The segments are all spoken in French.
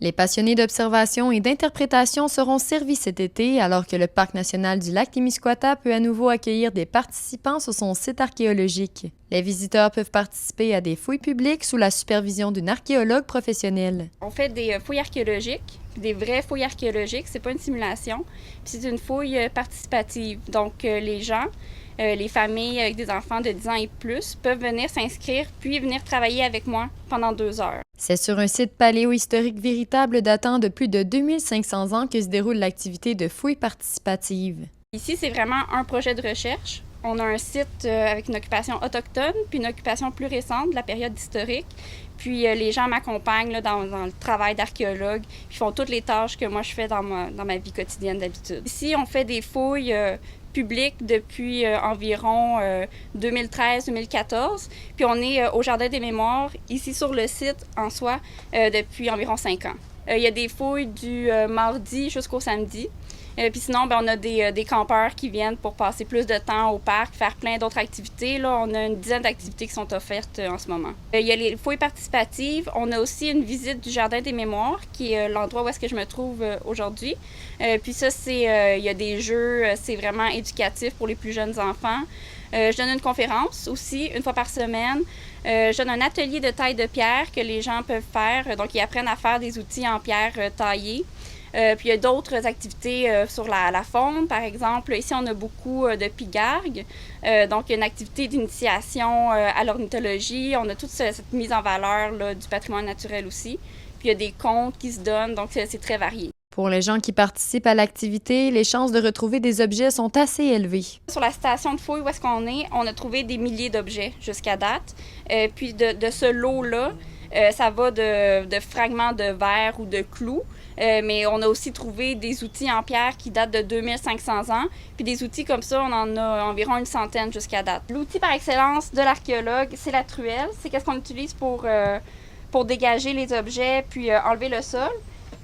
Les passionnés d'observation et d'interprétation seront servis cet été alors que le Parc national du Lac-Témiscouata peut à nouveau accueillir des participants sur son site archéologique. Les visiteurs peuvent participer à des fouilles publiques sous la supervision d'une archéologue professionnelle. On fait des fouilles archéologiques, des vraies fouilles archéologiques, c'est pas une simulation, puis c'est une fouille participative. Donc les gens, les familles avec des enfants de 10 ans et plus peuvent venir s'inscrire puis venir travailler avec moi pendant 2 heures. C'est sur un site paléohistorique véritable datant de plus de 2500 ans que se déroule l'activité de fouilles participatives. Ici, c'est vraiment un projet de recherche. On a un site avec une occupation autochtone, puis une occupation plus récente de la période historique. Puis les gens m'accompagnent là, dans le travail d'archéologue, puis font toutes les tâches que moi je fais dans ma vie quotidienne d'habitude. Ici, on fait des fouilles publiques depuis environ 2013-2014. Puis on est au Jardin des Mémoires, ici sur le site en soi, depuis environ 5 ans. Il y a des fouilles du mardi jusqu'au samedi. Puis sinon, on a des campeurs qui viennent pour passer plus de temps au parc, faire plein d'autres activités. Là, on a une dizaine d'activités qui sont offertes en ce moment. Il y a les fouilles participatives. On a aussi une visite du Jardin des Mémoires, qui est l'endroit où est-ce que je me trouve aujourd'hui. Puis ça, il y a des jeux, c'est vraiment éducatif pour les plus jeunes enfants. Je donne une conférence aussi, une fois par semaine. Je donne un atelier de taille de pierre que les gens peuvent faire. Donc, ils apprennent à faire des outils en pierre taillée. Puis il y a d'autres activités sur la faune, par exemple. Ici, on a beaucoup de pigargues. Donc, il y a une activité d'initiation à l'ornithologie. On a toute cette mise en valeur là, du patrimoine naturel aussi. Puis il y a des contes qui se donnent, donc c'est très varié. Pour les gens qui participent à l'activité, les chances de retrouver des objets sont assez élevées. Sur la station de fouille où est-ce qu'on est, on a trouvé des milliers d'objets jusqu'à date. Puis de ce lot-là, ça va de fragments de verre ou de clous. Mais on a aussi trouvé des outils en pierre qui datent de 2500 ans. Puis des outils comme ça, on en a environ une centaine jusqu'à date. L'outil par excellence de l'archéologue, c'est la truelle. C'est qu'est-ce qu'on utilise pour dégager les objets puis enlever le sol.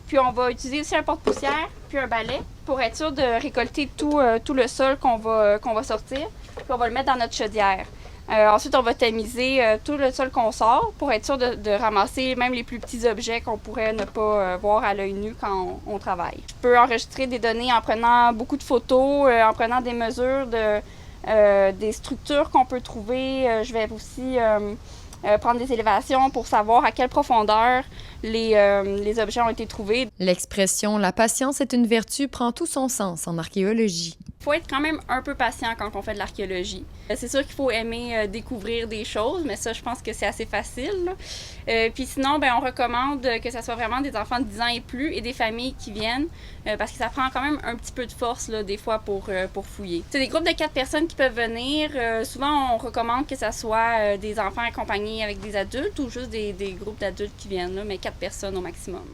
Puis on va utiliser aussi un porte-poussière puis un balai pour être sûr de récolter tout le sol qu'on va sortir. Puis on va le mettre dans notre chaudière. Ensuite, on va tamiser tout le sol qu'on sort pour être sûr de ramasser même les plus petits objets qu'on pourrait ne pas voir à l'œil nu quand on travaille. Je peux enregistrer des données en prenant beaucoup de photos, en prenant des mesures des structures qu'on peut trouver. Je vais aussi prendre des élévations pour savoir à quelle profondeur les objets ont été trouvés. L'expression « la patience est une vertu » prend tout son sens en archéologie. Il faut être quand même un peu patient quand on fait de l'archéologie. C'est sûr qu'il faut aimer découvrir des choses, mais ça, je pense que c'est assez facile. Puis sinon, on recommande que ce soit vraiment des enfants de 10 ans et plus et des familles qui viennent, parce que ça prend quand même un petit peu de force, là, des fois, pour fouiller. C'est des groupes de 4 personnes qui peuvent venir. Souvent, on recommande que ce soit des enfants accompagnés avec des adultes ou juste des groupes d'adultes qui viennent, là, mais 4 personnes au maximum.